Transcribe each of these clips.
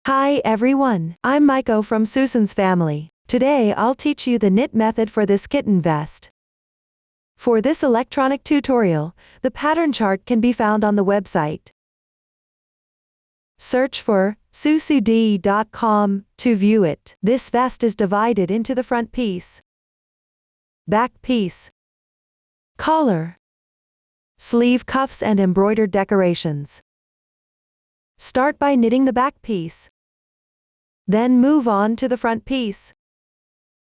Hi everyone, I'm Maiko from Susan's family. Today I'll teach you the knit method for this kitten vest. For this electronic tutorial, the pattern chart can be found on the website. Search for susud.com to view it. This vest is divided into the front piece, back piece, collar, sleeve cuffs and embroidered decorations. Start by knitting the back piece. Then move on to the front piece.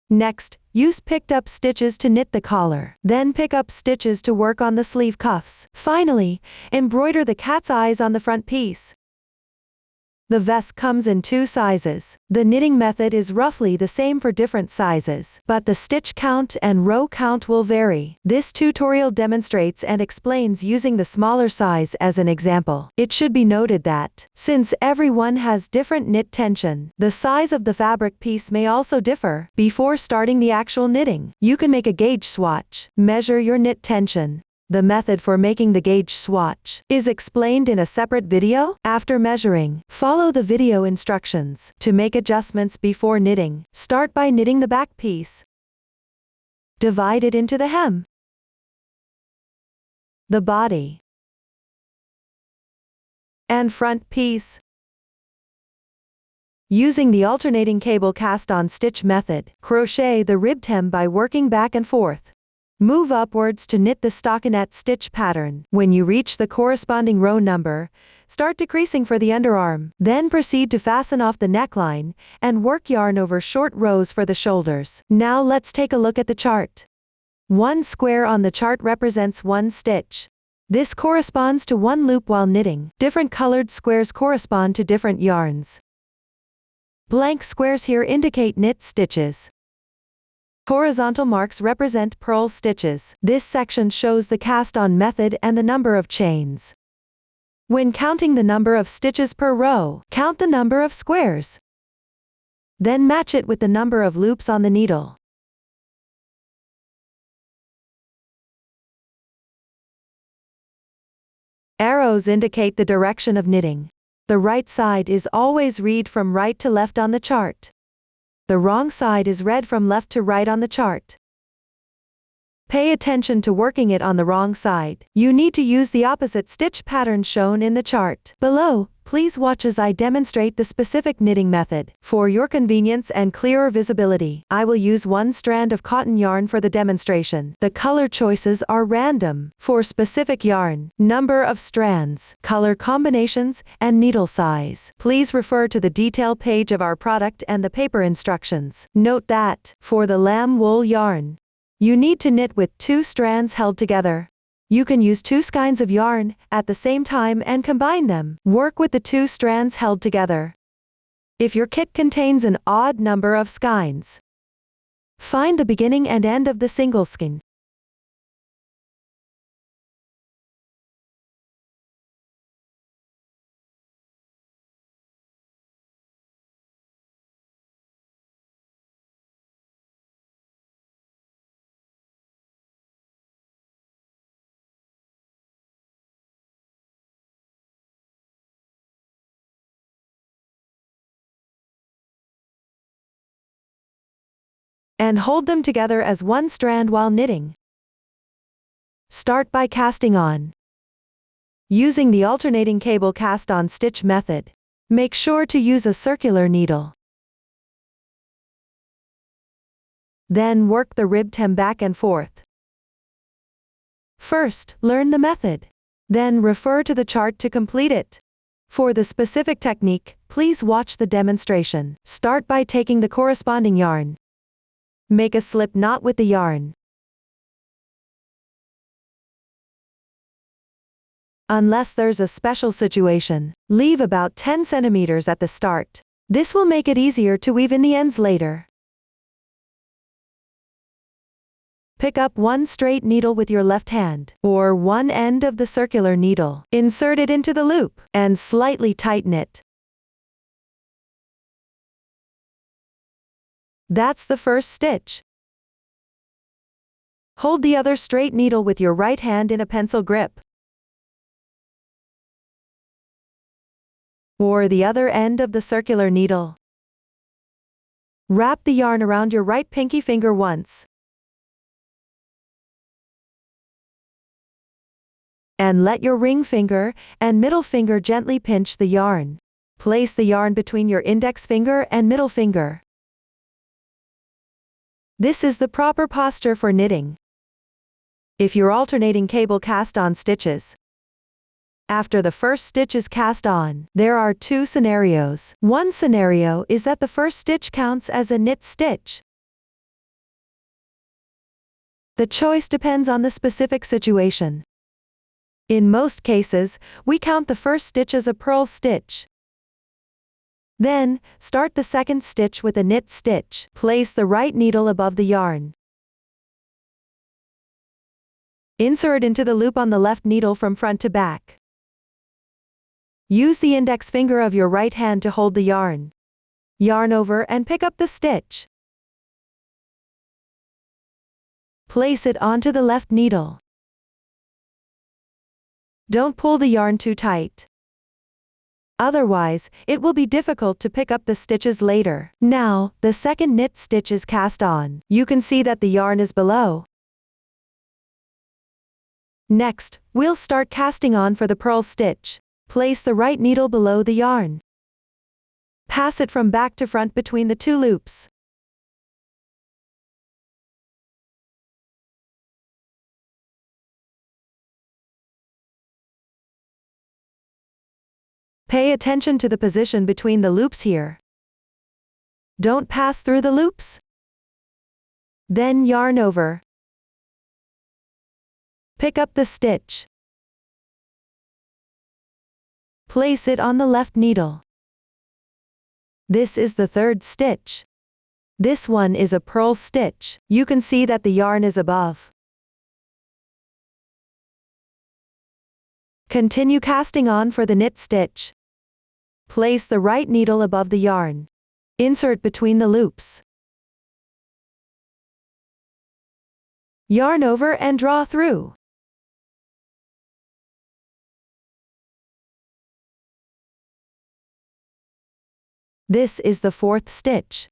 Next, use picked up stitches to knit the collar. Then pick up stitches to work on the sleeve cuffs. Finally, embroider the cat's eyes on the front piece. The vest comes in 2 sizes. The knitting method is roughly the same for different sizes, but the stitch count and row count will vary. This tutorial demonstrates and explains using the smaller size as an example. It should be noted that, since everyone has different knit tension, the size of the fabric piece may also differ. Before starting the actual knitting, you can make a gauge swatch. Measure your knit tension. The method for making the gauge swatch is explained in a separate video. After measuring, follow the video instructions. To make adjustments before knitting, start by knitting the back piece. Divide it into the hem, the body, and front piece. Using the alternating cable cast-on stitch method, crochet the ribbed hem by working back and forth. Move upwards to knit the stockinette stitch pattern. When you reach the corresponding row number, start decreasing for the underarm. Then proceed to fasten off the neckline, and work yarn over short rows for the shoulders. Now let's take a look at the chart. 1 square on the chart represents 1 stitch. This corresponds to 1 loop while knitting. Different colored squares correspond to different yarns. Blank squares here indicate knit stitches. Horizontal marks represent purl stitches. This section shows the cast-on method and the number of chains. When counting the number of stitches per row, count the number of squares. Then match it with the number of loops on the needle. Arrows indicate the direction of knitting. The right side is always read from right to left on the chart. The wrong side is read from left to right on the chart. Pay attention to working it on the wrong side. You need to use the opposite stitch pattern shown in the chart. Below, please watch as I demonstrate the specific knitting method. For your convenience and clearer visibility, I will use 1 strand of cotton yarn for the demonstration. The color choices are random. For specific yarn, number of strands, color combinations, and needle size, please refer to the detail page of our product and the paper instructions. Note that, for the lamb wool yarn, you need to knit with 2 strands held together. You can use 2 skeins of yarn at the same time and combine them. Work with the 2 strands held together. If your kit contains an odd number of skeins, find the beginning and end of the single skein. And hold them together as 1 strand while knitting. Start by casting on. Using the alternating cable cast-on stitch method, make sure to use a circular needle. Then work the ribbed hem back and forth. First, learn the method. Then refer to the chart to complete it. For the specific technique, please watch the demonstration. Start by taking the corresponding yarn. Make a slip knot with the yarn. Unless there's a special situation, leave about 10 centimeters at the start. This will make it easier to weave in the ends later. Pick up 1 straight needle with your left hand, or 1 end of the circular needle. Insert it into the loop, and slightly tighten it. That's the first stitch. Hold the other straight needle with your right hand in a pencil grip. or the other end of the circular needle. Wrap the yarn around your right pinky finger once. And let your ring finger and middle finger gently pinch the yarn. Place the yarn between your index finger and middle finger. This is the proper posture for knitting. If you're alternating cable cast-on stitches, after the first stitch is cast on, there are two scenarios. One scenario is that the first stitch counts as a knit stitch. The choice depends on the specific situation. In most cases, we count the first stitch as a purl stitch. Then, start the second stitch with a knit stitch. Place the right needle above the yarn. Insert into the loop on the left needle from front to back. Use the index finger of your right hand to hold the yarn. Yarn over and pick up the stitch. Place it onto the left needle. Don't pull the yarn too tight. Otherwise, it will be difficult to pick up the stitches later. Now, the second knit stitch is cast on. You can see that the yarn is below. Next, we'll start casting on for the purl stitch. Place the right needle below the yarn. Pass it from back to front between the two loops. Pay attention to the position between the loops here. Don't pass through the loops. Then yarn over. Pick up the stitch. Place it on the left needle. This is the third stitch. This one is a purl stitch. You can see that the yarn is above. Continue casting on for the knit stitch. Place the right needle above the yarn. Insert between the loops. Yarn over and draw through. This is the fourth stitch.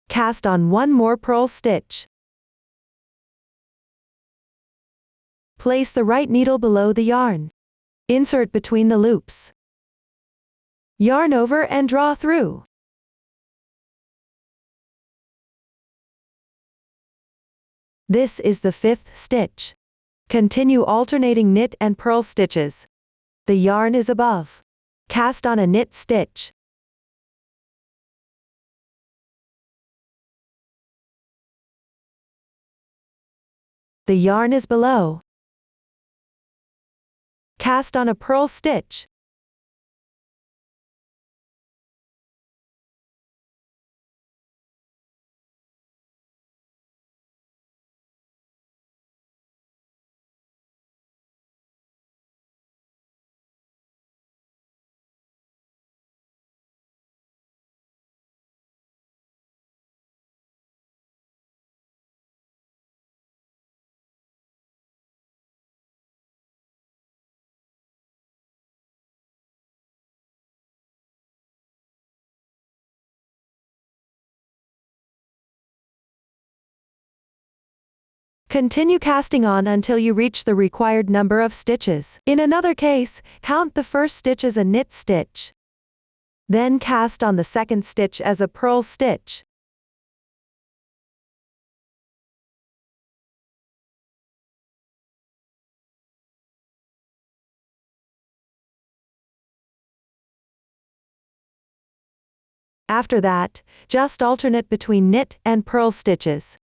Cast on one more purl stitch. Place the right needle below the yarn. Insert between the loops. Yarn over and draw through. This is the fifth stitch. Continue alternating knit and purl stitches. The yarn is above. Cast on a knit stitch. The yarn is below. Cast on a purl stitch. Continue casting on until you reach the required number of stitches. In another case, count the first stitch as a knit stitch. Then cast on the second stitch as a purl stitch. After that, just alternate between knit and purl stitches.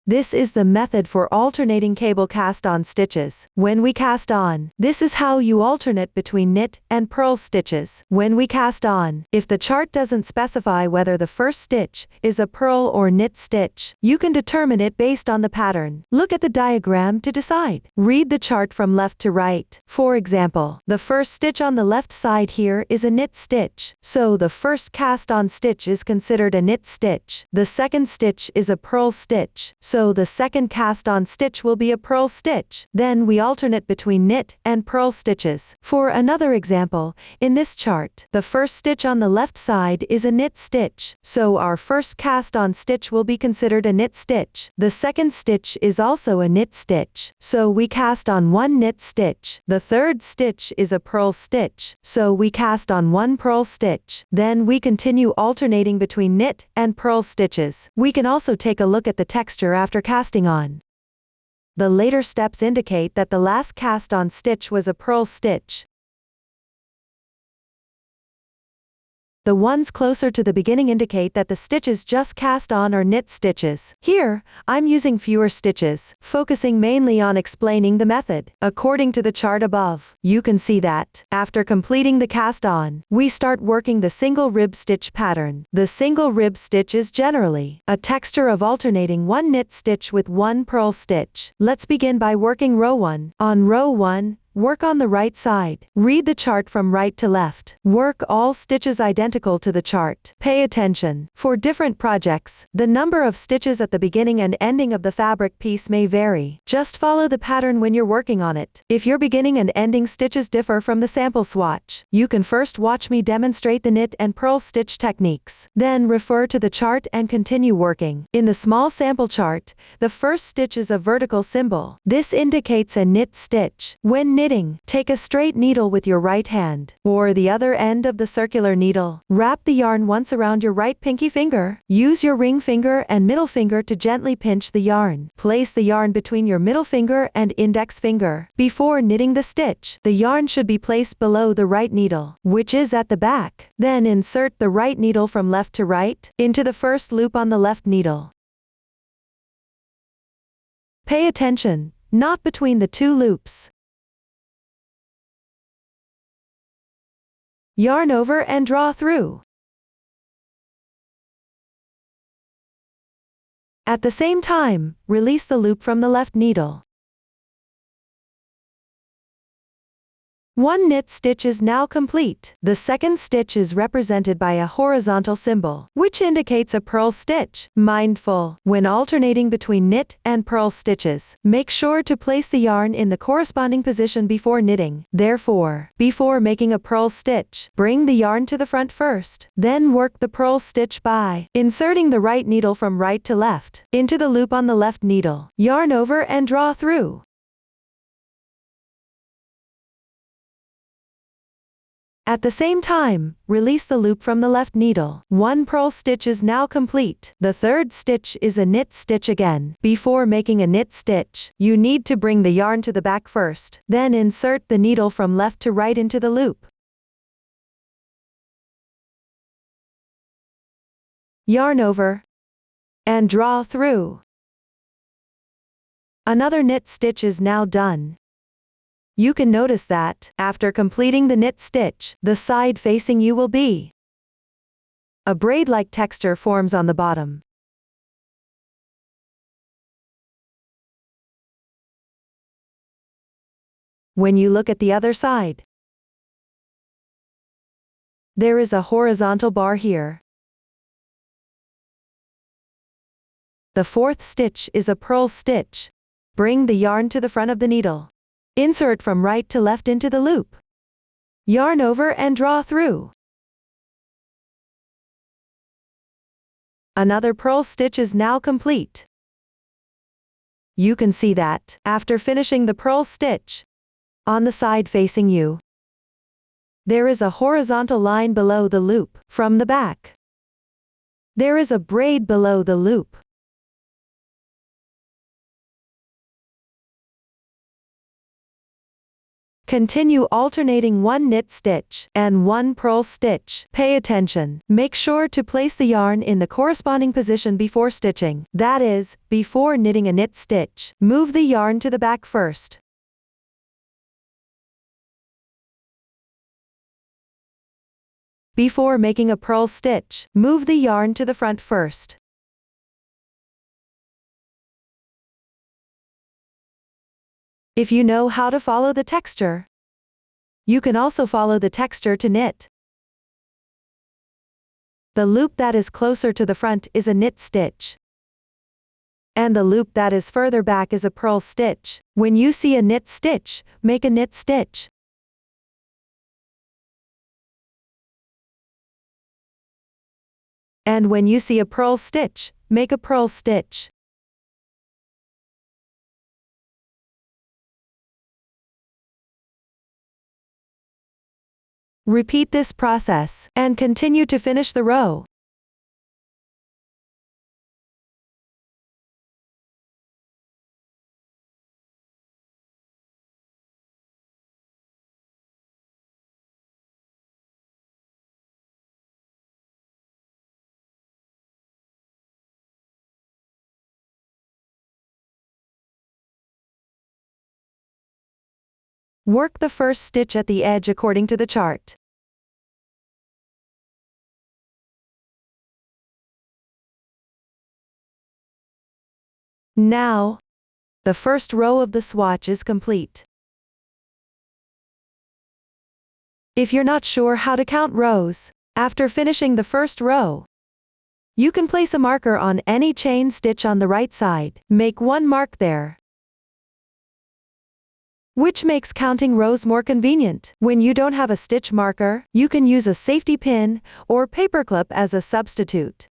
This is the method for alternating cable cast-on stitches. When we cast on, this is how you alternate between knit and purl stitches. When we cast on, if the chart doesn't specify whether the first stitch is a purl or knit stitch, you can determine it based on the pattern. Look at the diagram to decide. Read the chart from left to right. For example, the first stitch on the left side here is a knit stitch, so the first cast-on stitch is considered a knit stitch. The second stitch is a purl stitch, so the second cast-on stitch will be a purl stitch. Then we alternate between knit and purl stitches. For another example, in this chart, the first stitch on the left side is a knit stitch, so our first cast-on stitch will be considered a knit stitch. The second stitch is also a knit stitch, so we cast on one knit stitch. The third stitch is a purl stitch, so we cast on one purl stitch. Then we continue alternating between knit and purl stitches. We can also take a look at the texture after casting on. The later steps indicate that the last cast-on stitch was a purl stitch. The ones closer to the beginning indicate that the stitches just cast on are knit stitches. Here, I'm using fewer stitches, focusing mainly on explaining the method. According to the chart above, you can see that, after completing the cast on, we start working the single rib stitch pattern. The single rib stitch is generally a texture of alternating one knit stitch with one purl stitch. Let's begin by working row 1. On row 1, work on the right side. Read the chart from right to left. Work all stitches identical to the chart. Pay attention. For different projects, the number of stitches at the beginning and ending of the fabric piece may vary. Just follow the pattern when you're working on it. If your beginning and ending stitches differ from the sample swatch, you can first watch me demonstrate the knit and purl stitch techniques. Then refer to the chart and continue working. In the small sample chart, the first stitch is a vertical symbol. This indicates a knit stitch. When knitting, take a straight needle with your right hand, or the other end of the circular needle. Wrap the yarn once around your right pinky finger. Use your ring finger and middle finger to gently pinch the yarn. Place the yarn between your middle finger and index finger. Before knitting the stitch, the yarn should be placed below the right needle, which is at the back. Then insert the right needle from left to right into the first loop on the left needle. Pay attention, not between the two loops. Yarn over and draw through. At the same time, release the loop from the left needle. One knit stitch is now complete. The second stitch is represented by a horizontal symbol, which indicates a purl stitch. Mindful, when alternating between knit and purl stitches, make sure to place the yarn in the corresponding position before knitting. Therefore, before making a purl stitch, bring the yarn to the front first. Then work the purl stitch by inserting the right needle from right to left into the loop on the left needle. Yarn over and draw through. At the same time, release the loop from the left needle. One purl stitch is now complete. The third stitch is a knit stitch again. Before making a knit stitch, you need to bring the yarn to the back first. Then insert the needle from left to right into the loop. Yarn over and draw through. Another knit stitch is now done. You can notice that, after completing the knit stitch, the side facing you will be a braid-like texture forms on the bottom. When you look at the other side, there is a horizontal bar here. The fourth stitch is a purl stitch. Bring the yarn to the front of the needle. Insert from right to left into the loop. Yarn over and draw through. Another purl stitch is now complete. You can see that, after finishing the purl stitch, on the side facing you, there is a horizontal line below the loop. From the back, there is a braid below the loop. Continue alternating one knit stitch and one purl stitch. Pay attention. Make sure to place the yarn in the corresponding position before stitching. That is, before knitting a knit stitch. Move the yarn to the back first. Before making a purl stitch, move the yarn to the front first. If you know how to follow the texture, you can also follow the texture to knit. The loop that is closer to the front is a knit stitch, and the loop that is further back is a purl stitch. When you see a knit stitch, make a knit stitch. And when you see a purl stitch, make a purl stitch. Repeat this process, and continue to finish the row. Work the first stitch at the edge according to the chart. Now, the first row of the swatch is complete. If you're not sure how to count rows, after finishing the first row, you can place a marker on any chain stitch on the right side. Make one mark there, which makes counting rows more convenient. When you don't have a stitch marker, you can use a safety pin or paperclip as a substitute.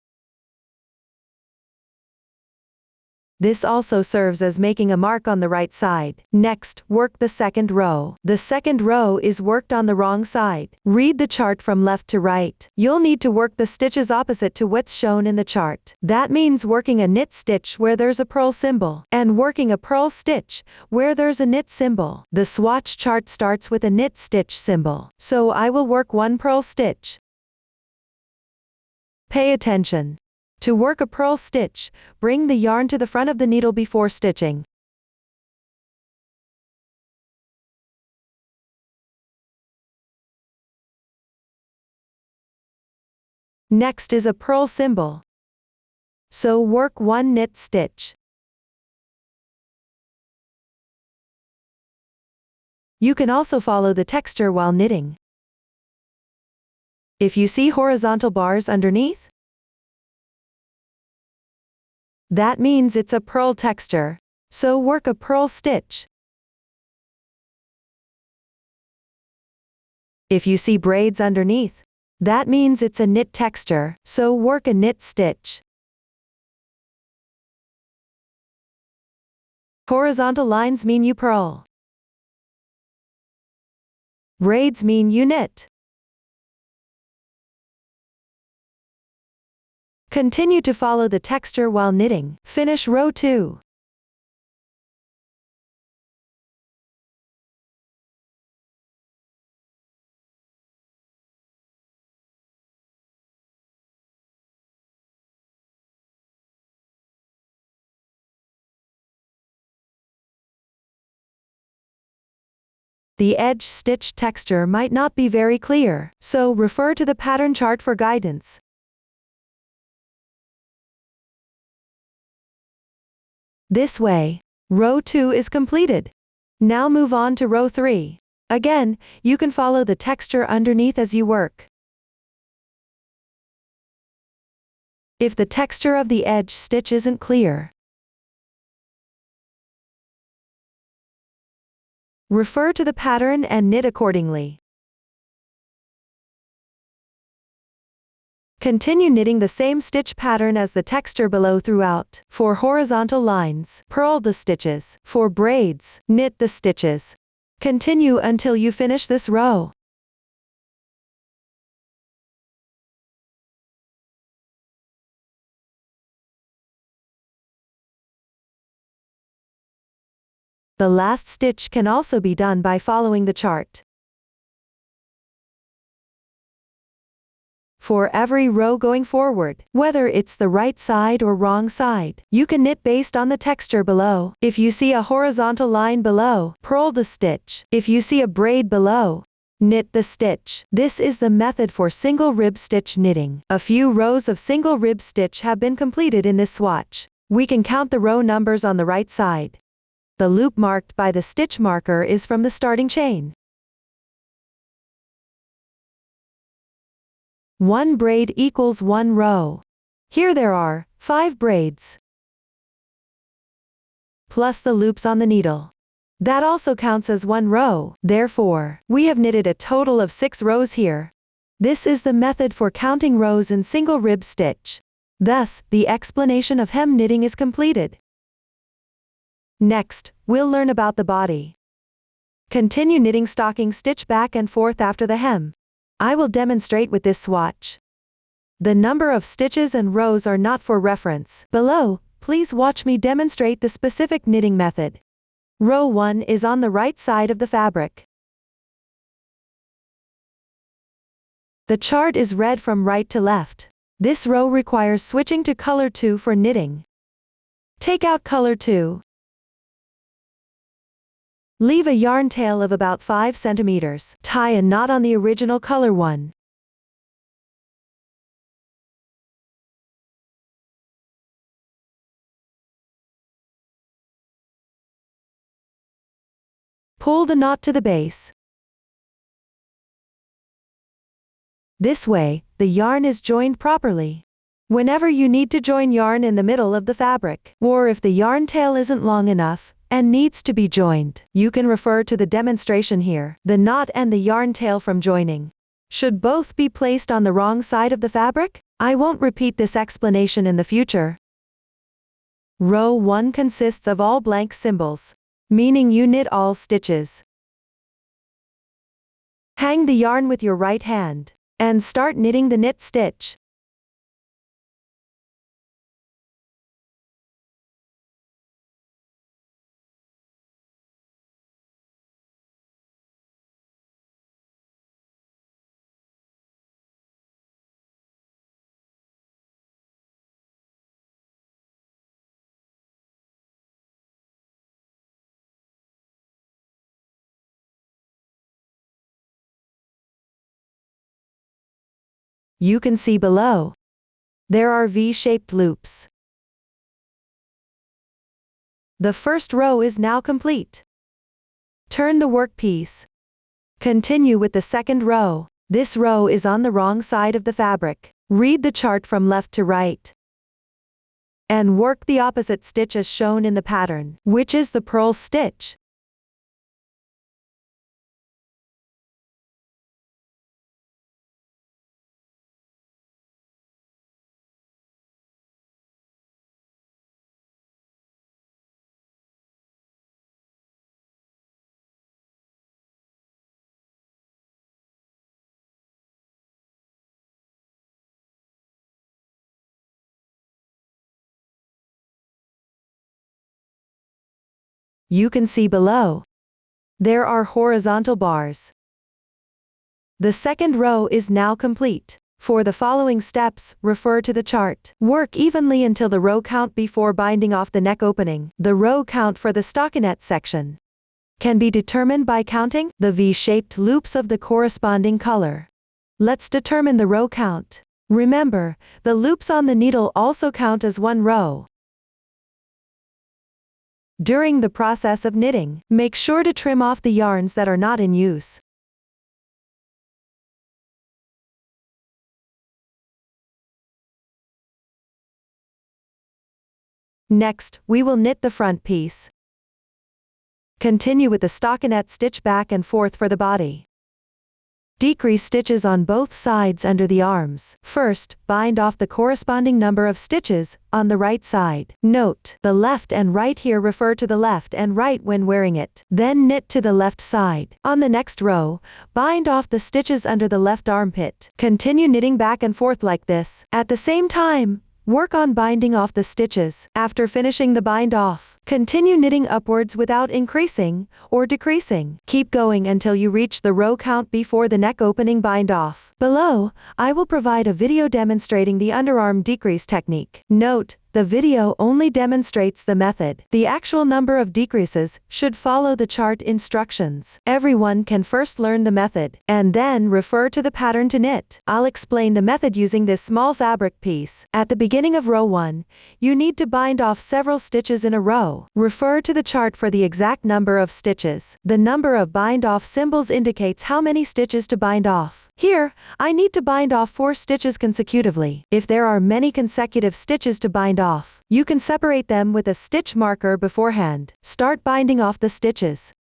This also serves as making a mark on the right side. Next, work the second row. The second row is worked on the wrong side. Read the chart from left to right. You'll need to work the stitches opposite to what's shown in the chart. That means working a knit stitch where there's a purl symbol, and working a purl stitch where there's a knit symbol. The swatch chart starts with a knit stitch symbol, so I will work one purl stitch. Pay attention. To work a purl stitch, bring the yarn to the front of the needle before stitching. Next is a purl symbol, so work one knit stitch. You can also follow the texture while knitting. If you see horizontal bars underneath, that means it's a purl texture, so work a purl stitch. If you see braids underneath, that means it's a knit texture, so work a knit stitch. Horizontal lines mean you purl. Braids mean you knit. Continue to follow the texture while knitting. Finish row 2. The edge stitch texture might not be very clear, so refer to the pattern chart for guidance. This way, row 2 is completed. Now move on to row 3. Again, you can follow the texture underneath as you work. If the texture of the edge stitch isn't clear, refer to the pattern and knit accordingly. Continue knitting the same stitch pattern as the texture below throughout. For horizontal lines, purl the stitches. For braids, knit the stitches. Continue until you finish this row. The last stitch can also be done by following the chart. For every row going forward, whether it's the right side or wrong side, you can knit based on the texture below. If you see a horizontal line below, purl the stitch. If you see a braid below, knit the stitch. This is the method for single rib stitch knitting. A few rows of single rib stitch have been completed in this swatch. We can count the row numbers on the right side. The loop marked by the stitch marker is from the starting chain. 1 braid equals 1 row. Here there are 5 braids, plus the loops on the needle. That also counts as 1 row. Therefore, we have knitted a total of 6 rows here. This is the method for counting rows in single rib stitch. Thus, the explanation of hem knitting is completed. Next, we'll learn about the body. Continue knitting stocking stitch back and forth after the hem. I will demonstrate with this swatch. The number of stitches and rows are not for reference. Below, please watch me demonstrate the specific knitting method. Row 1 is on the right side of the fabric. The chart is read from right to left. This row requires switching to color 2 for knitting. Take out color 2. Leave a yarn tail of about 5 centimeters. Tie a knot on the original color 1. Pull the knot to the base. This way, the yarn is joined properly. Whenever you need to join yarn in the middle of the fabric, or if the yarn tail isn't long enough and needs to be joined, you can refer to the demonstration here. The knot and the yarn tail from joining should both be placed on the wrong side of the fabric. I won't repeat this explanation in the future. Row 1 consists of all blank symbols, meaning you knit all stitches. Hang the yarn with your right hand and start knitting the knit stitch. You can see below, there are V-shaped loops. The first row is now complete. Turn the workpiece. Continue with the second row. This row is on the wrong side of the fabric. Read the chart from left to right. And work the opposite stitch as shown in the pattern, which is the purl stitch. You can see below, there are horizontal bars. The second row is now complete. For the following steps, refer to the chart. Work evenly until the row count before binding off the neck opening. The row count for the stockinette section can be determined by counting the V-shaped loops of the corresponding color. Let's determine the row count. Remember, the loops on the needle also count as 1 row. During the process of knitting, make sure to trim off the yarns that are not in use. Next, we will knit the front piece. Continue with the stockinette stitch back and forth for the body. Decrease stitches on both sides under the arms. First, bind off the corresponding number of stitches on the right side. Note, the left and right here refer to the left and right when wearing it. Then knit to the left side. On the next row, bind off the stitches under the left armpit. Continue knitting back and forth like this. At the same time, work on binding off the stitches. After finishing the bind off, Continue knitting upwards without increasing or decreasing. Keep going until you reach the row count before the neck opening bind off. Below, I will provide a video demonstrating the underarm decrease technique. Note, the video only demonstrates the method. The actual number of decreases should follow the chart instructions. Everyone can first learn the method, and then refer to the pattern to knit. I'll explain the method using this small fabric piece. At the beginning of row 1, you need to bind off several stitches in a row. Refer to the chart for the exact number of stitches. The number of bind off symbols indicates how many stitches to bind off. Here, I need to bind off 4 stitches consecutively. If there are many consecutive stitches to bind off, you can separate them with a stitch marker beforehand. Start binding off the stitches.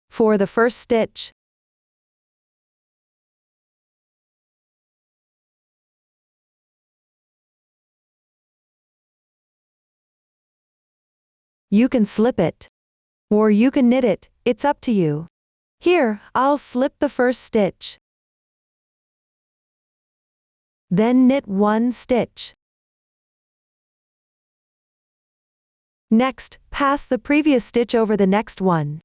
For the first stitch, you can slip it, or you can knit it, it's up to you. Here, I'll slip the first stitch. Then knit 1 stitch. Next, pass the previous stitch over the next one.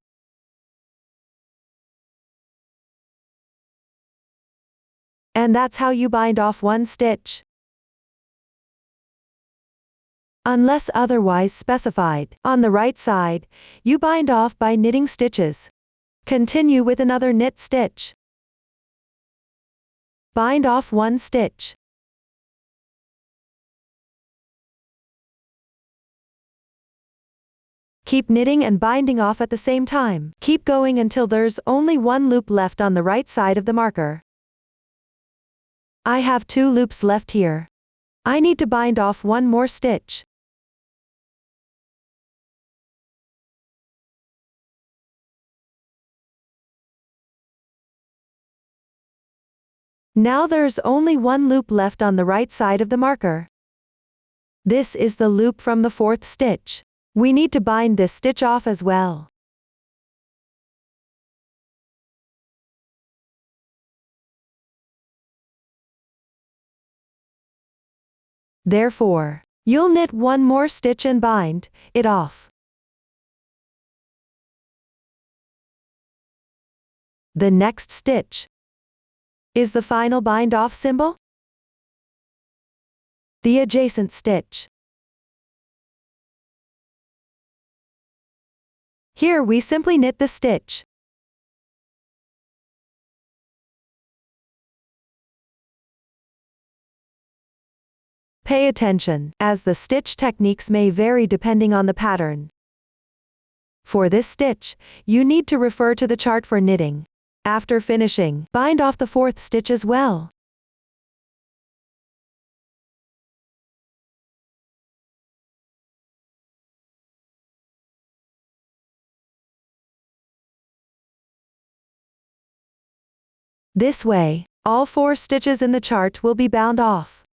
And that's how you bind off 1 stitch. Unless otherwise specified. On the right side, you bind off by knitting stitches. Continue with another knit stitch. Bind off 1 stitch. Keep knitting and binding off at the same time. Keep going until there's only 1 loop left on the right side of the marker. I have 2 loops left here. I need to bind off 1 more stitch. Now there's only 1 loop left on the right side of the marker. This is the loop from the 4th stitch. We need to bind this stitch off as well. Therefore, you'll knit 1 more stitch and bind it off. The next stitch is the final bind off symbol, the adjacent stitch. Here we simply knit the stitch. Pay attention, as the stitch techniques may vary depending on the pattern. For this stitch, you need to refer to the chart for knitting. After finishing, bind off the 4th stitch as well. This way, all 4 stitches in the chart will be bound off.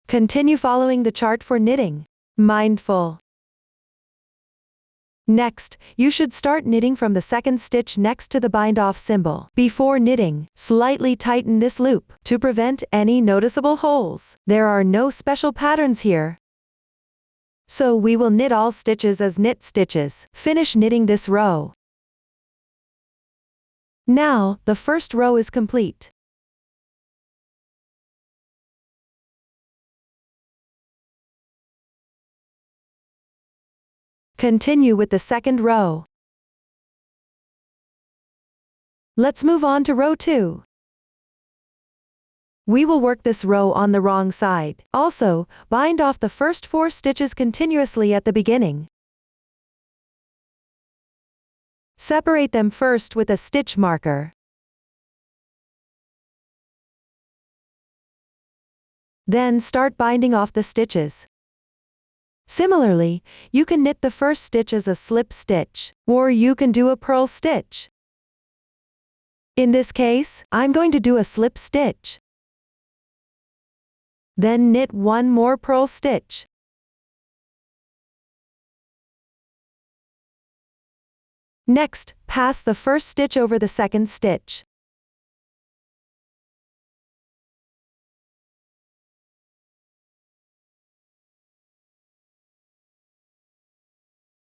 Continue following the chart for knitting. Mindful. Next, you should start knitting from the 2nd stitch next to the bind off symbol. Before knitting, slightly tighten this loop to prevent any noticeable holes. There are no special patterns here, so we will knit all stitches as knit stitches. Finish knitting this row. Now, the first row is complete. Continue with the 2nd row. Let's move on to row 2. We will work this row on the wrong side. Also, bind off the first 4 stitches continuously at the beginning. Separate them first with a stitch marker. Then start binding off the stitches. Similarly, you can knit the first stitch as a slip stitch, or you can do a purl stitch. In this case, I'm going to do a slip stitch. Then knit 1 more purl stitch. Next, pass the first stitch over the 2nd stitch.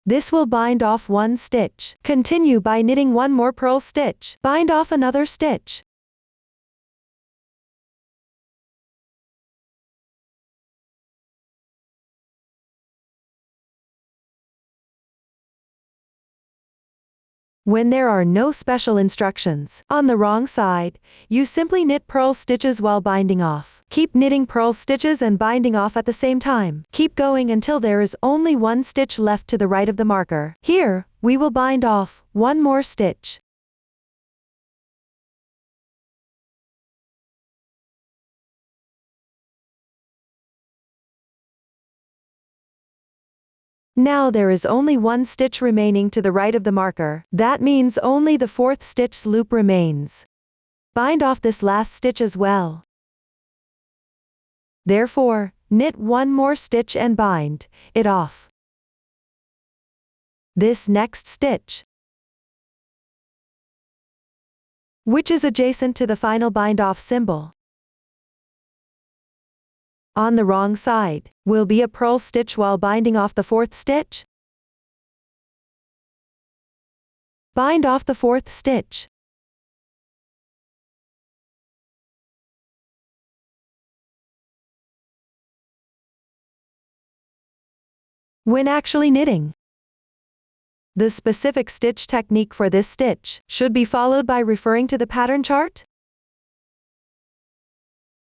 This will bind off one stitch. Continue by knitting one more purl stitch. Bind off another stitch. When there are no special instructions on the wrong side, you simply knit purl stitches while binding off. Keep knitting purl stitches and binding off at the same time. Keep going until there is only one stitch left to the right of the marker. Here, we will bind off one more stitch. Now there is only one stitch remaining to the right of the marker. That means only the fourth stitch loop remains. Bind off this last stitch as well. Therefore, knit one more stitch and bind it off. This next stitch, which is adjacent to the final bind off symbol, on the wrong side, will be a purl stitch while binding off the fourth stitch. Bind off the fourth stitch. When actually knitting, the specific stitch technique for this stitch should be followed by referring to the pattern chart.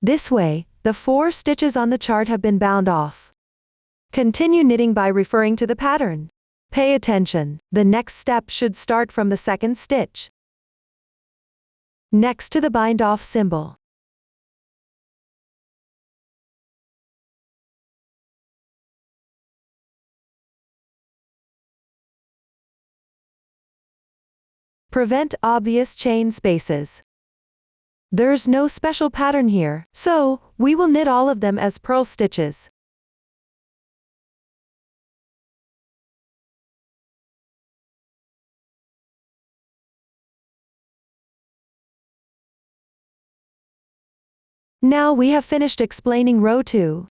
This way, the 4 stitches on the chart have been bound off. Continue knitting by referring to the pattern. Pay attention, the next step should start from the second stitch, next to the bind off symbol. Prevent obvious chain spaces. There's no special pattern here, so we will knit all of them as purl stitches. Now we have finished explaining row 2.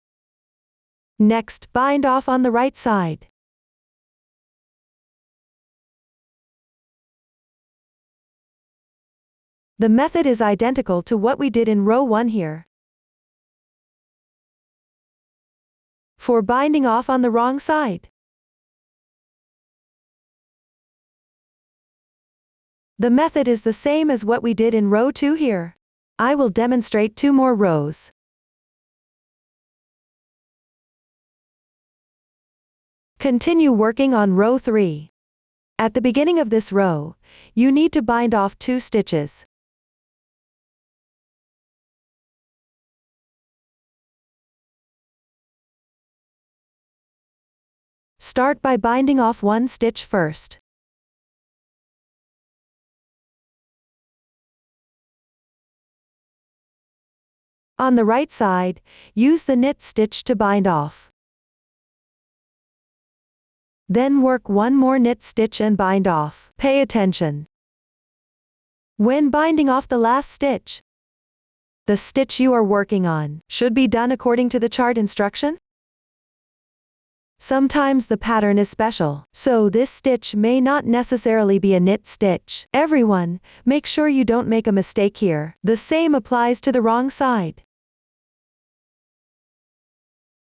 Next, bind off on the right side. The method is identical to what we did in row 1 here. For binding off on the wrong side, the method is the same as what we did in row 2 here. I will demonstrate 2 more rows. Continue working on row 3. At the beginning of this row, you need to bind off 2 stitches. Start by binding off 1 stitch first. On the right side, use the knit stitch to bind off. Then work 1 more knit stitch and bind off. Pay attention. When binding off the last stitch, the stitch you are working on should be done according to the chart instruction. Sometimes the pattern is special, so this stitch may not necessarily be a knit stitch. Everyone, make sure you don't make a mistake here. The same applies to the wrong side.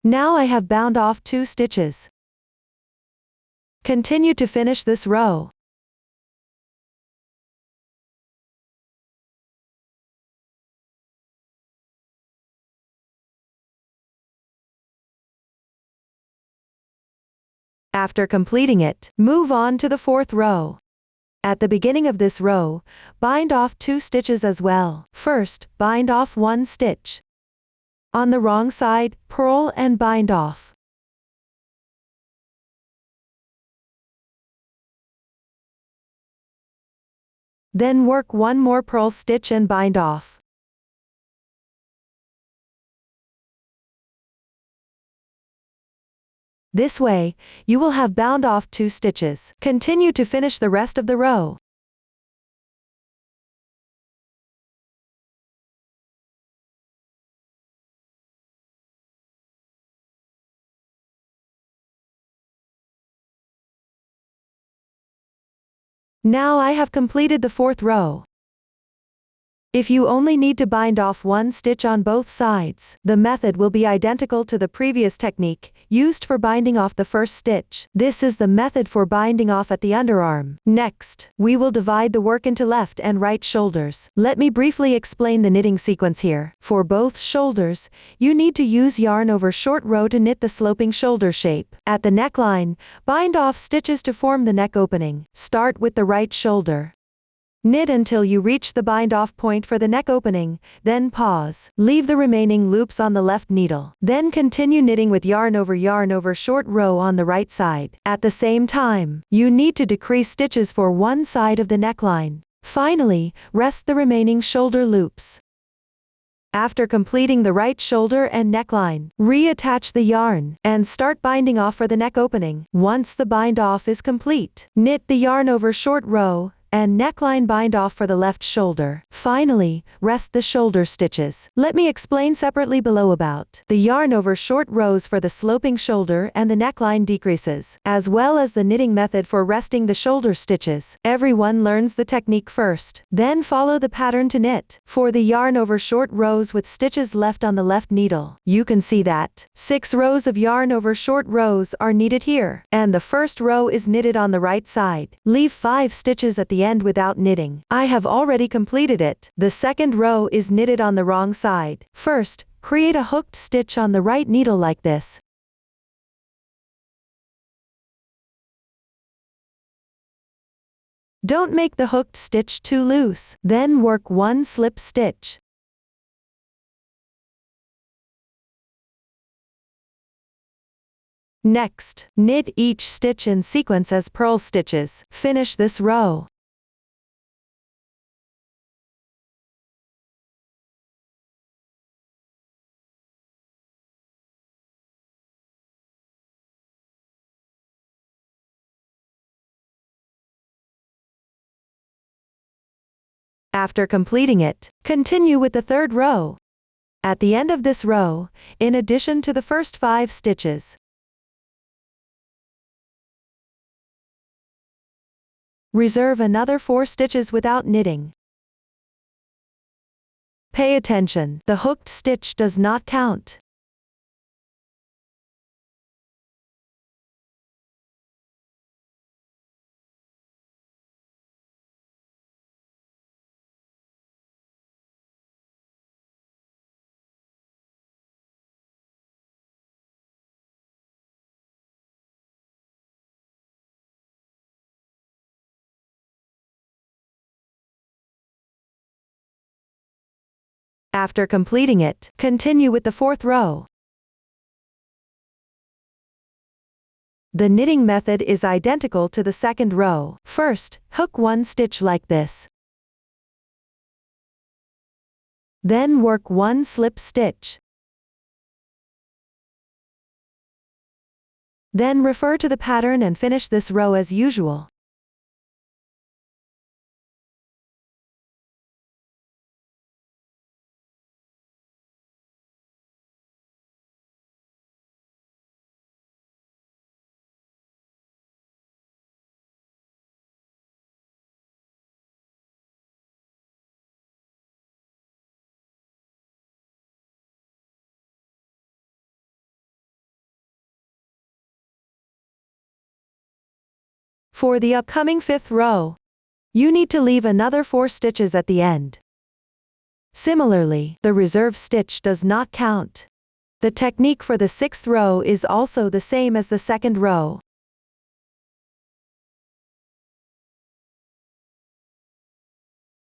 Now I have bound off 2 stitches. Continue to finish this row. After completing it, move on to the 4th row. At the beginning of this row, bind off 2 stitches as well. First, bind off 1 stitch. On the wrong side, purl and bind off. Then work 1 more purl stitch and bind off. This way, you will have bound off 2 stitches. Continue to finish the rest of the row. Now I have completed the fourth row. If you only need to bind off one stitch on both sides, the method will be identical to the previous technique, used for binding off the first stitch. This is the method for binding off at the underarm. Next, we will divide the work into left and right shoulders. Let me briefly explain the knitting sequence here. For both shoulders, you need to use yarn over short row to knit the sloping shoulder shape. At the neckline, bind off stitches to form the neck opening. Start with the right shoulder. Knit until you reach the bind-off point for the neck opening, then pause. Leave the remaining loops on the left needle. Then continue knitting with yarn over short row on the right side. At the same time, you need to decrease stitches for one side of the neckline. Finally, rest the remaining shoulder loops. After completing the right shoulder and neckline, reattach the yarn and start binding off for the neck opening. Once the bind off is complete, knit the yarn over short row and neckline bind off for the left shoulder. Finally, rest the shoulder stitches. Let me explain separately below about the yarn over short rows for the sloping shoulder and the neckline decreases, as well as the knitting method for resting the shoulder stitches. Everyone learns the technique first, then follow the pattern to knit. For the yarn over short rows with stitches left on the left needle, you can see that 6 rows of yarn over short rows are needed here, and the first row is knitted on the right side. Leave 5 stitches at the end without knitting. I have already completed it. The second row is knitted on the wrong side. First, create a hooked stitch on the right needle like this. Don't make the hooked stitch too loose. Then work one slip stitch. Next, knit each stitch in sequence as purl stitches. Finish this row. After completing it, continue with the third row. At the end of this row, in addition to the first 5 stitches, reserve another 4 stitches without knitting. Pay attention, the hooked stitch does not count. After completing it, continue with the fourth row. The knitting method is identical to the second row. First, hook one stitch like this. Then work one slip stitch. Then refer to the pattern and finish this row as usual. For the upcoming fifth row, you need to leave another 4 stitches at the end. Similarly, the reserve stitch does not count. The technique for the sixth row is also the same as the second row.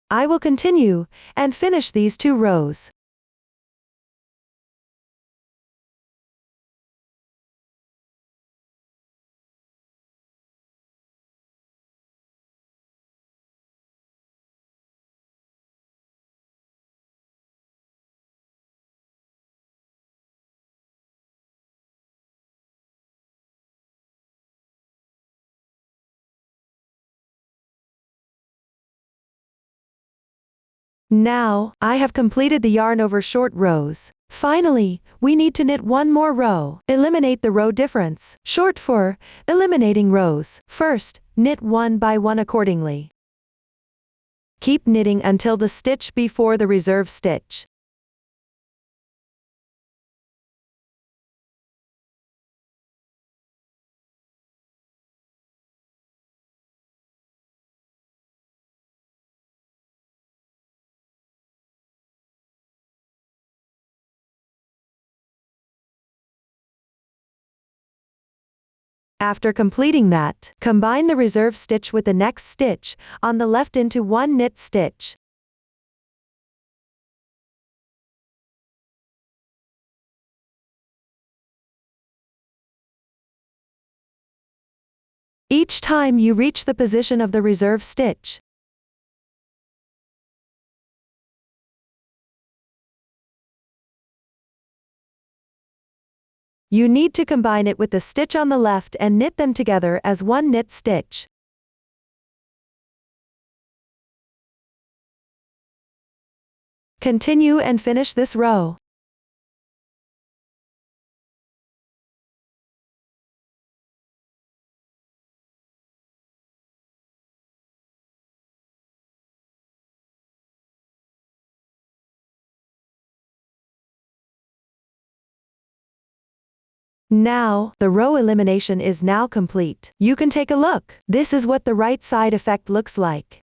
I will continue and finish these 2 rows. Now, I have completed the yarn over short rows. Finally, we need to knit one more row. Eliminate the row difference, short for eliminating rows. First, knit one by one accordingly. Keep knitting until the stitch before the reserve stitch. After completing that, combine the reserve stitch with the next stitch on the left into one knit stitch. Each time you reach the position of the reserve stitch, you need to combine it with the stitch on the left and knit them together as one knit stitch. Continue and finish this row. Now, the row elimination is now complete. You can take a look. This is what the right side effect looks like.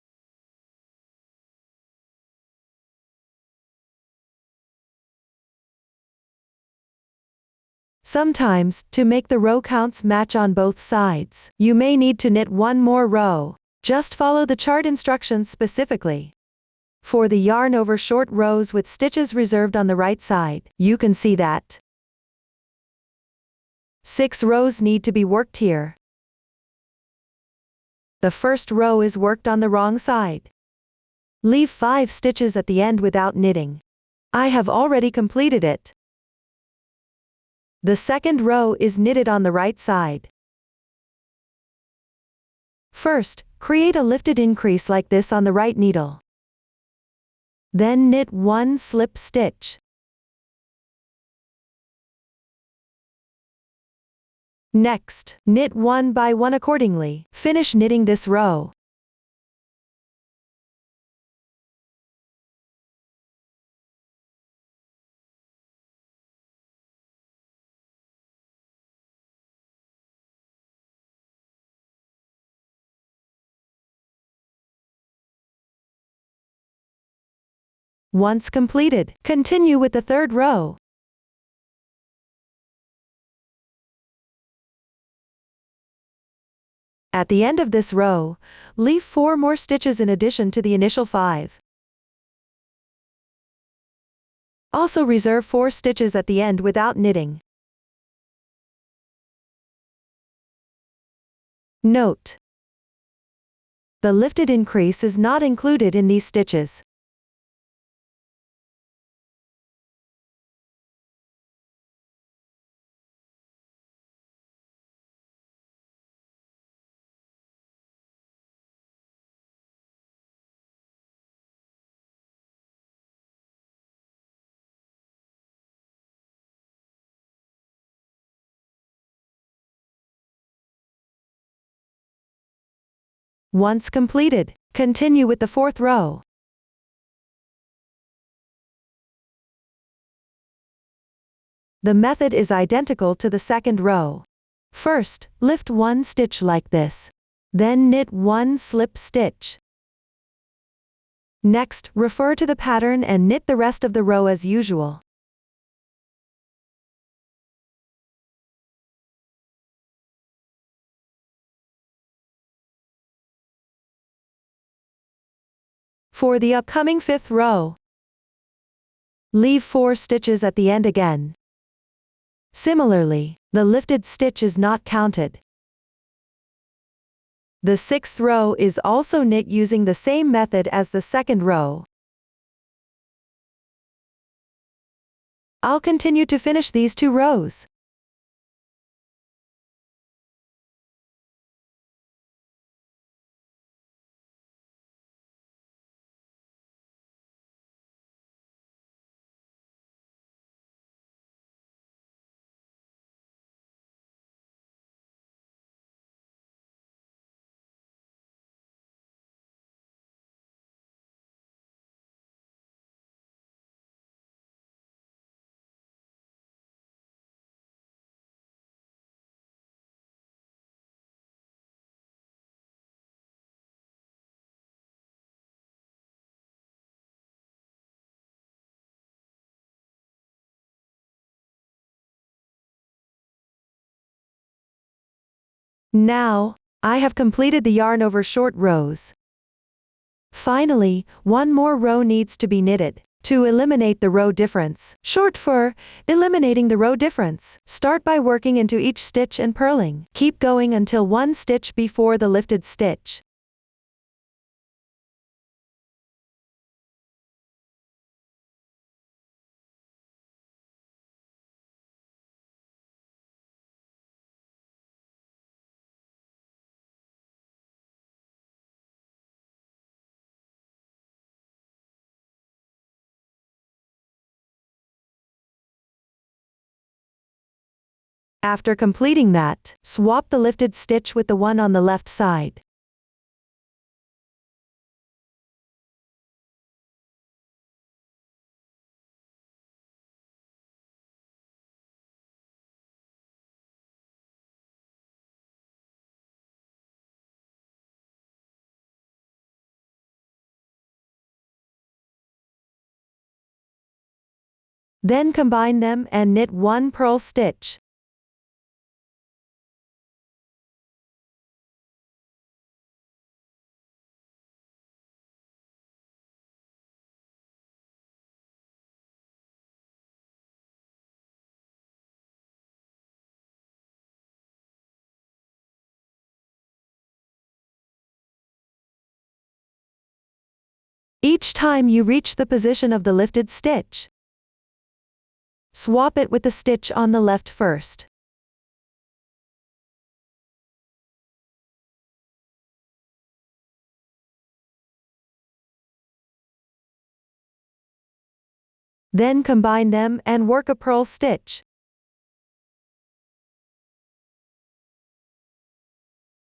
Sometimes, to make the row counts match on both sides, you may need to knit one more row. Just follow the chart instructions specifically. For the yarn over short rows with stitches reserved on the right side, you can see that 6 rows need to be worked here. The first row is worked on the wrong side. Leave 5 stitches at the end without knitting. I have already completed it. The second row is knitted on the right side. First, create a lifted increase like this on the right needle. Then knit 1 slip stitch. Next, knit 1 by 1 accordingly. Finish knitting this row. Once completed, continue with the third row. At the end of this row, leave 4 more stitches in addition to the initial 5. Also reserve 4 stitches at the end without knitting. Note: the lifted increase is not included in these stitches. Once completed, continue with the fourth row. The method is identical to the second row. First, lift 1 stitch like this. Then knit 1 slip stitch. Next, refer to the pattern and knit the rest of the row as usual. For the upcoming 5th row, leave 4 stitches at the end again. Similarly, the lifted stitch is not counted. The 6th row is also knit using the same method as the second row. I'll continue to finish these 2 rows. Now, I have completed the yarn over short rows. Finally, one more row needs to be knitted, to eliminate the row difference, short for eliminating the row difference. Start by working into each stitch and purling. Keep going until one stitch before the lifted stitch. After completing that, swap the lifted stitch with the one on the left side. Then combine them and knit one purl stitch. Each time you reach the position of the lifted stitch, swap it with the stitch on the left first. Then combine them and work a purl stitch.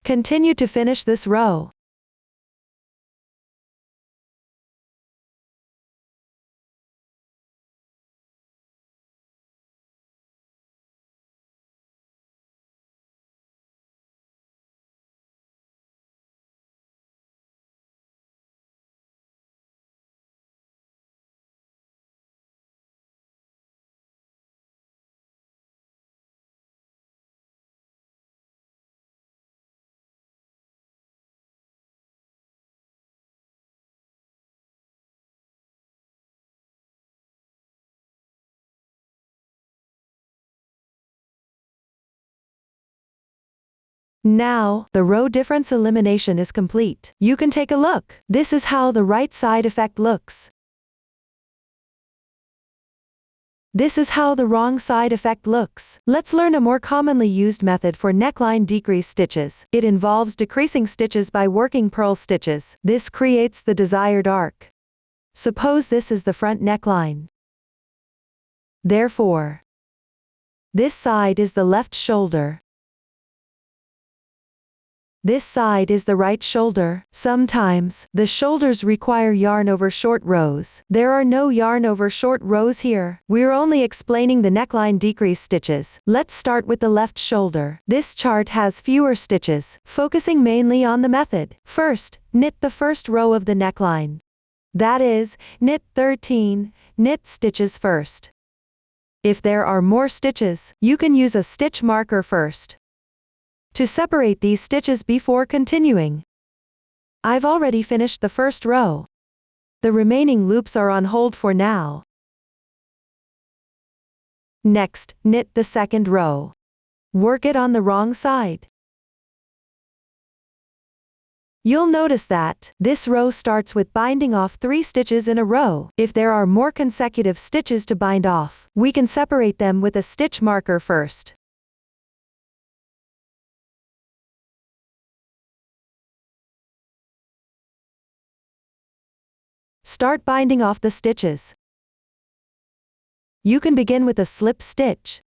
Continue to finish this row. Now, the row difference elimination is complete. You can take a look. This is how the right side effect looks. This is how the wrong side effect looks. Let's learn a more commonly used method for neckline decrease stitches. It involves decreasing stitches by working purl stitches. This creates the desired arc. Suppose this is the front neckline. Therefore, this side is the left shoulder. This side is the right shoulder. Sometimes, the shoulders require yarn over short rows. There are no yarn over short rows here. We're only explaining the neckline decrease stitches. Let's start with the left shoulder. This chart has fewer stitches, focusing mainly on the method. First, knit the first row of the neckline. That is, knit 13 knit stitches first. If there are more stitches, you can use a stitch marker first to separate these stitches before continuing. I've already finished the first row. The remaining loops are on hold for now. Next, knit the second row. Work it on the wrong side. You'll notice that this row starts with binding off 3 stitches in a row. If there are more consecutive stitches to bind off, we can separate them with a stitch marker first. Start binding off the stitches. You can begin with a slip stitch.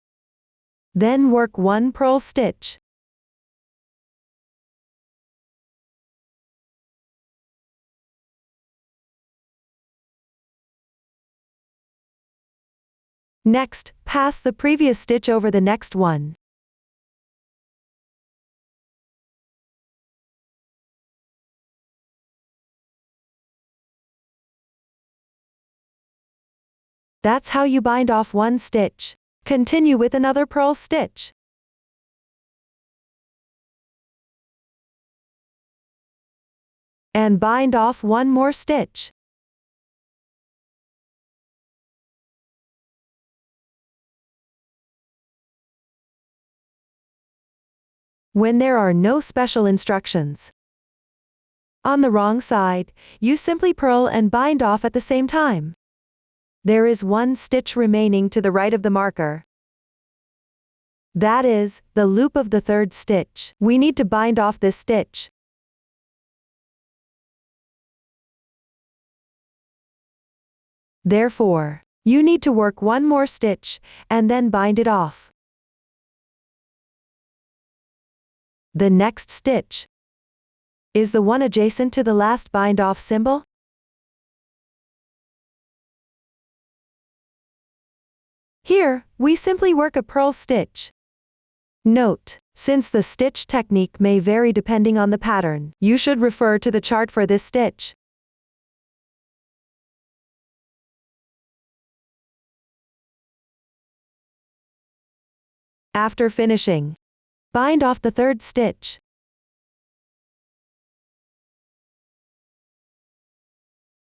Then work one purl stitch. Next, pass the previous stitch over the next one. That's how you bind off one stitch. Continue with another purl stitch. and bind off one more stitch. When there are no special instructions on the wrong side, you simply purl and bind off at the same time. There is one stitch remaining to the right of the marker. That is, the loop of the third stitch. We need to bind off this stitch. Therefore, you need to work one more stitch, and then bind it off. The next stitch is the one adjacent to the last bind off symbol. Here, we simply work a purl stitch. Note, since the stitch technique may vary depending on the pattern, you should refer to the chart for this stitch. After finishing, bind off the third stitch.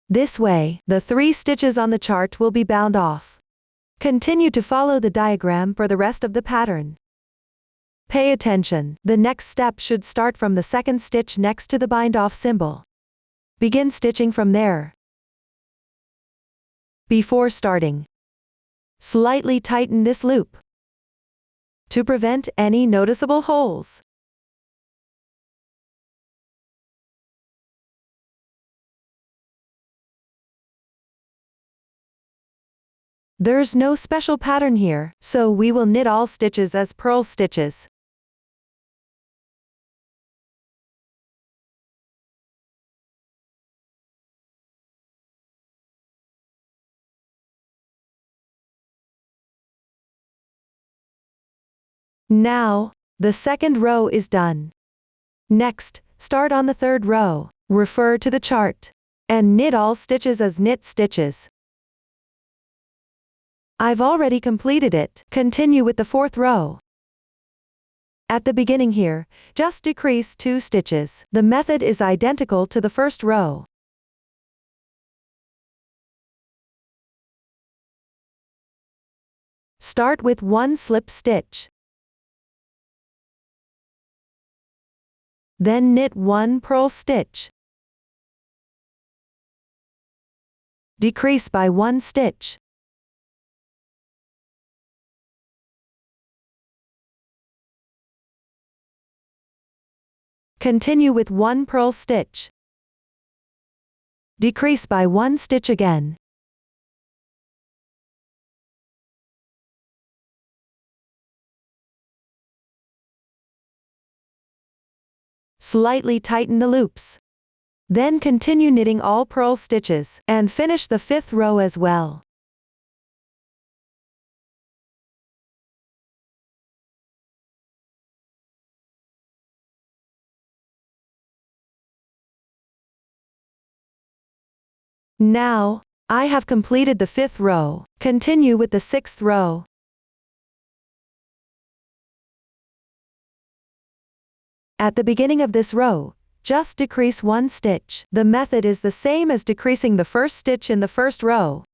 This way, the 3 stitches on the chart will be bound off. Continue to follow the diagram for the rest of the pattern. Pay attention, the next step should start from the second stitch next to the bind off symbol. Begin stitching from there. Before starting, slightly tighten this loop to prevent any noticeable holes. There's no special pattern here, so we will knit all stitches as purl stitches. Now, the second row is done. Next, start on the third row, refer to the chart, and knit all stitches as knit stitches. I've already completed it. Continue with the fourth row. At the beginning here, just decrease 2 stitches. The method is identical to the first row. Start with 1 slip stitch. Then knit 1 purl stitch. Decrease by 1 stitch. Continue with 1 purl stitch. Decrease by 1 stitch again. Slightly tighten the loops. Then continue knitting all purl stitches, and finish the 5th row as well. Now, I have completed the 5th row. Continue with the 6th row. At the beginning of this row, just decrease 1 stitch. The method is the same as decreasing the first stitch in the first row.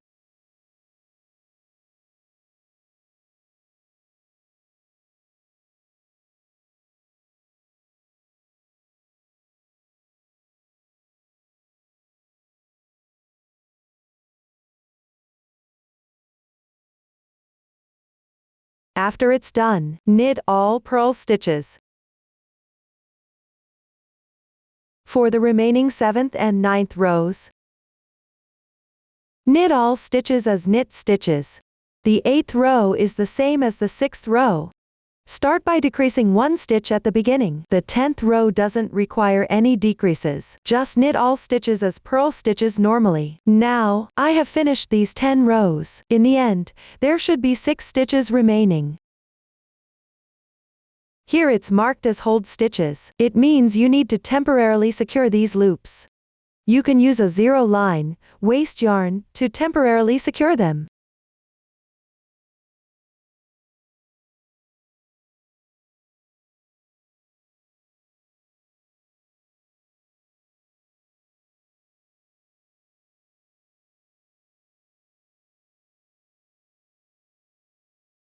After it's done, knit all purl stitches. For the remaining 7th and 9th rows, knit all stitches as knit stitches. The 8th row is the same as the 6th row. Start by decreasing 1 stitch at the beginning. The 10th row doesn't require any decreases. Just knit all stitches as purl stitches normally. Now, I have finished these 10 rows. In the end, there should be 6 stitches remaining. Here it's marked as hold stitches. It means you need to temporarily secure these loops. You can use a 0 line, waste yarn, to temporarily secure them.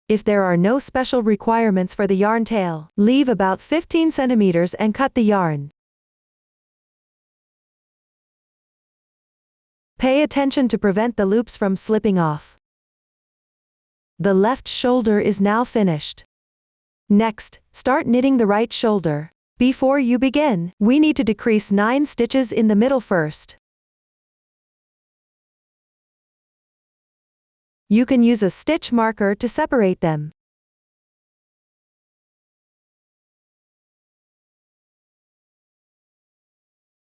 If there are no special requirements for the yarn tail, leave about 15 centimeters and cut the yarn. Pay attention to prevent the loops from slipping off. The left shoulder is now finished. Next, start knitting the right shoulder. Before you begin, we need to decrease 9 stitches in the middle first. You can use a stitch marker to separate them.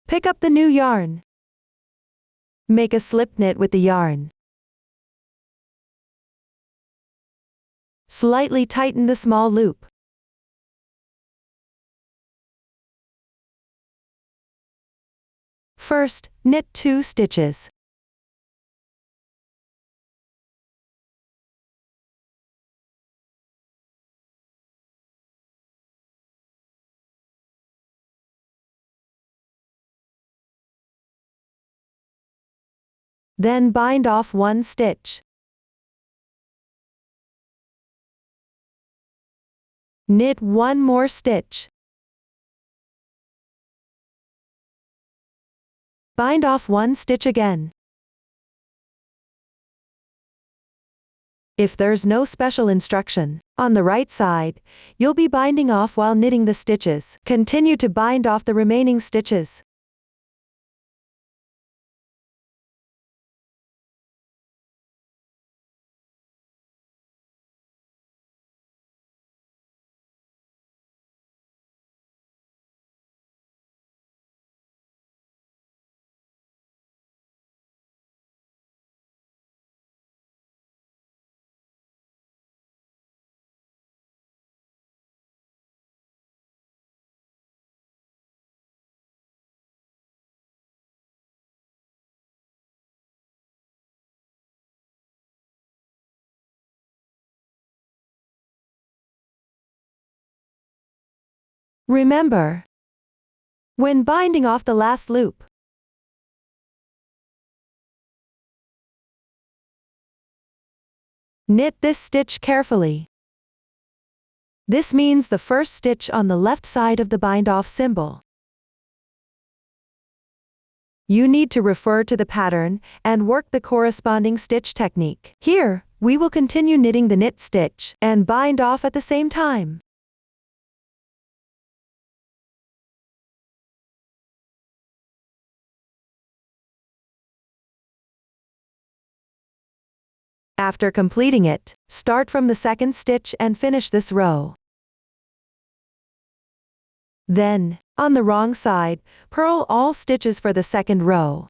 Pick up the new yarn. Make a slip knit with the yarn. Slightly tighten the small loop. First, knit 2 stitches. Then bind off 1 stitch. Knit 1 more stitch. Bind off 1 stitch again. If there's no special instruction, on the right side, you'll be binding off while knitting the stitches. Continue to bind off the remaining stitches. Remember, when binding off the last loop, knit this stitch carefully. This means the first stitch on the left side of the bind-off symbol. You need to refer to the pattern and work the corresponding stitch technique. Here, we will continue knitting the knit stitch and bind off at the same time. After completing it, start from the second stitch and finish this row. Then, on the wrong side, purl all stitches for the second row.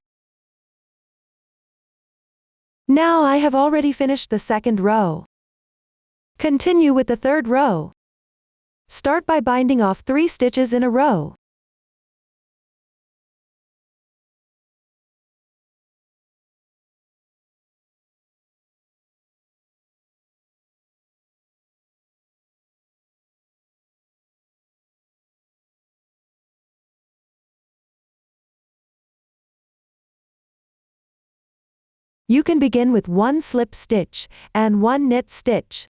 Now I have already finished the second row. Continue with the third row. Start by binding off 3 stitches in a row. You can begin with 1 slip stitch and 1 knit stitch.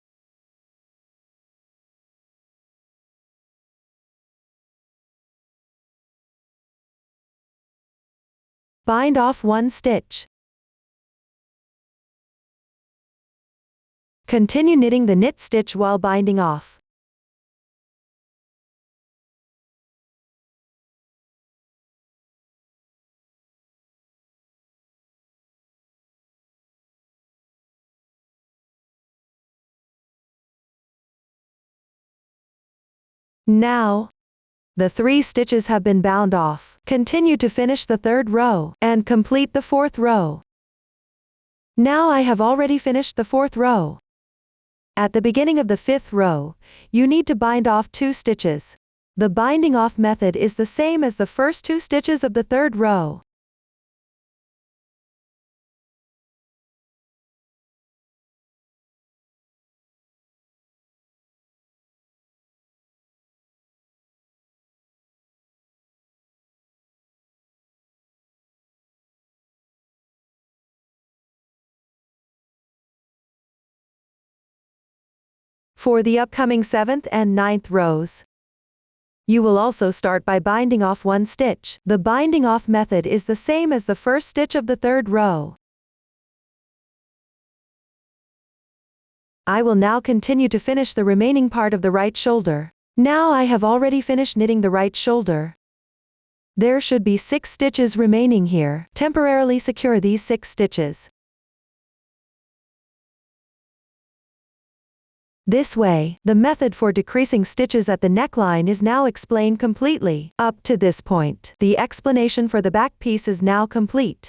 Bind off 1 stitch. Continue knitting the knit stitch while binding off. Now, the 3 stitches have been bound off. Continue to finish the third row and complete the fourth row. Now I have already finished the fourth row. At the beginning of the fifth row, you need to bind off 2 stitches. The binding off method is the same as the first 2 stitches of the third row. For the upcoming 7th and 9th rows, you will also start by binding off one stitch. The binding off method is the same as the first stitch of the 3rd row. I will now continue to finish the remaining part of the right shoulder. Now I have already finished knitting the right shoulder. There should be 6 stitches remaining here. Temporarily secure these 6 stitches. This way, the method for decreasing stitches at the neckline is now explained completely. Up to this point, the explanation for the back piece is now complete.